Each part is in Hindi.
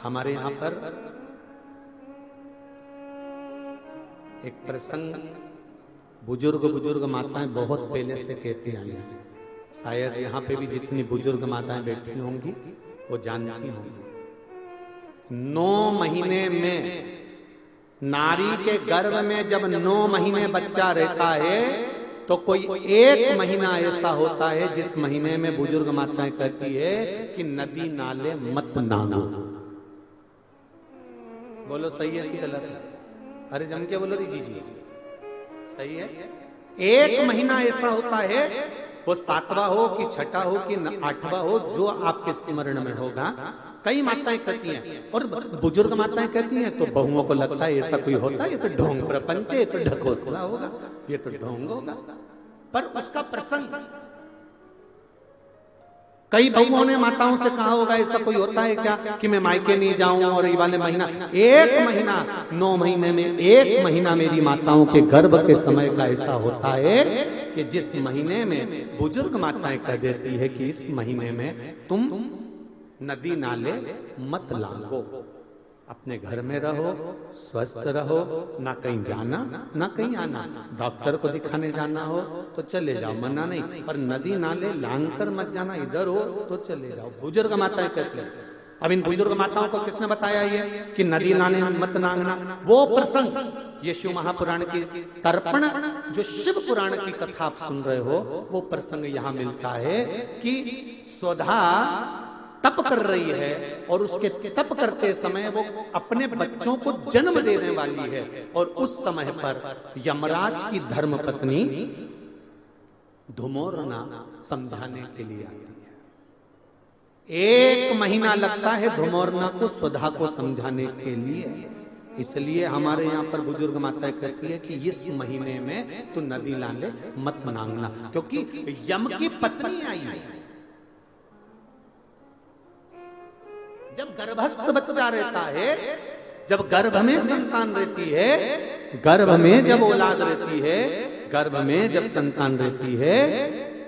हमारे यहां पर एक प्रसंग बुजुर्ग माताएं बहुत पहले से कहती आई हैं। शायद यहाँ पे भी जितनी बुजुर्ग माताएं बैठी होंगी वो जानती होंगी। 9 महीने में नारी के गर्भ में जब 9 महीने बच्चा रहता है तो कोई एक महीना ऐसा होता है जिस महीने में बुजुर्ग माताएं कहती है कि नदी नाले मत नांगो। बोलो सही है कि गलत है? अरे जम के बोलो जी जी सही है। एक महीना ऐसा होता है, वो 7वां हो कि 6ठा हो कि 8वां हो, जो आपके स्मरण में होगा। कई माताएं कहती हैं और बुजुर्ग माताएं कहती हैं तो बहुओं को लगता है ऐसा कोई होता है, ये तो ढोंग प्रपंच है, ये तो ढकोसला होगा, ये तो ढोंग होगा। पर उसका प्रसंग कई बहुओं ने माताओं से कहा होगा ऐसा कोई होता है क्या कि मैं मायके नहीं जाऊं और ये वाले महीना, एक महीना 9 महीने में एक महीना मेरी माताओं के गर्भ के समय का ऐसा होता है कि जिस महीने में बुजुर्ग माताएं कह देती है कि इस महीने में तुम नदी नाले मत लांगो, अपने घर में रहो, स्वस्थ रहो, ना कहीं जाना ना कहीं आना। डॉक्टर को दिखाने जाना हो तो चले जाओ, मना नहीं, पर नदी नाले लांग कर मत जाना, इधर हो तो चले जाओ। बुजुर्ग माताएं कहती हैं। अब इन बुजुर्ग माताओं को किसने बताया ये कि नदी नाले मत नांगना? वो प्रसंग ये शिव महापुराण की तर्पण, जो शिव पुराण की कथा आप सुन रहे हो, वो प्रसंग यहाँ मिलता है कि स्वधा तप कर रही है और उसके तप करते समय वो अपने बच्चों को जन्म देने वाली है और उस समय पर यमराज की धर्म पत्नी धुमोरना समझाने के लिए आती है। 1 महीना लगता है धुमोरना को स्वधा को समझाने के लिए। इसलिए हमारे यहाँ पर बुजुर्ग माताएं कहती है कि इस महीने में तो नदी नाले मत नांगना, क्योंकि यम की पत्नी आई है। जब गर्भस्थ बच्चा रहता है, जब गर्भ में संतान रहती है, गर्भ में जब औलाद रहती है, गर्भ में जब संतान रहती है,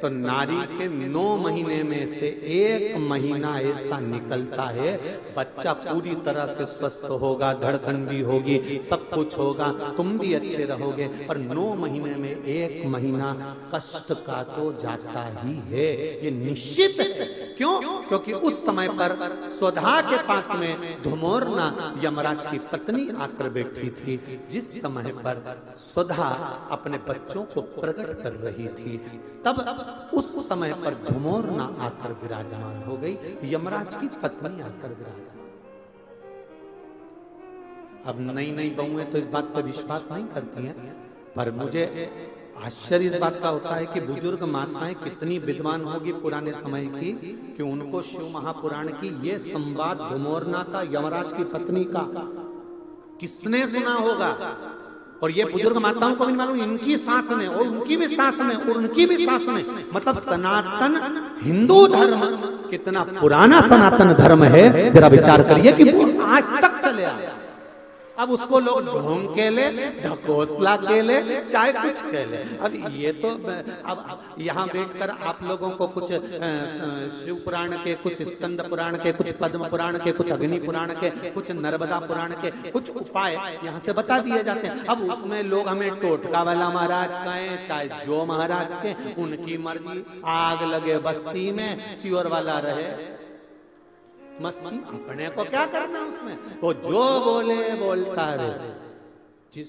तो नारी के 9 महीने में से 1 महीना ऐसा निकलता है, बच्चा पूरी तरह से स्वस्थ होगा, धड़कन भी होगी, सब कुछ होगा, तुम भी अच्छे रहोगे। पर 9 महीने में 1 महीना कष्ट का तो जाता ही है, ये निश्चित है। क्यों? क्योंकि उस समय पर स्वधा के पास में धुमोरना यमराज की पत्नी आकर बैठी थी, जिस समय पर स्वधा अपने बच्चों को प्रकट कर रही थी, तब उस समय पर धुमोरना आकर विराजमान हो गई, यमराज की पत्नी आकर विराजमान। अब नई बहुएं तो इस बात पर विश्वास नहीं करती हैं, पर मुझे आश्चर्य इस बात का होता है कि बुजुर्ग माताएं कितनी विद्वान होगी पुराने समय की, कि उनको शिव महापुराण की ये संवाद धुमोरना का यमराज की पत्नी का किसने सुना होगा। और ये बुजुर्ग माताओं को भी मालूम, इनकी सास ने और उनकी भी सास ने और उनकी भी सास ने, मतलब सनातन हिंदू धर्म कितना पुराना सनातन धर्म है, जरा विचार करिए कि वो आज तक चले आया। अब उसको लोग ढोंग के ले, ढकोसला के ले, चाहे कुछ के ले। अब ये तो अब यहाँ बैठकर आप लोगों को कुछ शिव पुराण के, कुछ स्कंद पुराण के, कुछ पद्म पुराण के, कुछ अग्नि पुराण के, कुछ नर्मदा पुराण के कुछ उपाय यहाँ से बता दिए जाते हैं। अब उसमें लोग हमें टोटका वाला महाराज कहें, चाहे जो महाराज के, उनकी मर्जी। आग लगे बस्ती में, सियोर वाला रहे मस्ती, अपने को क्या करना उसमें, वो जो बोले बोलता रहे। जिस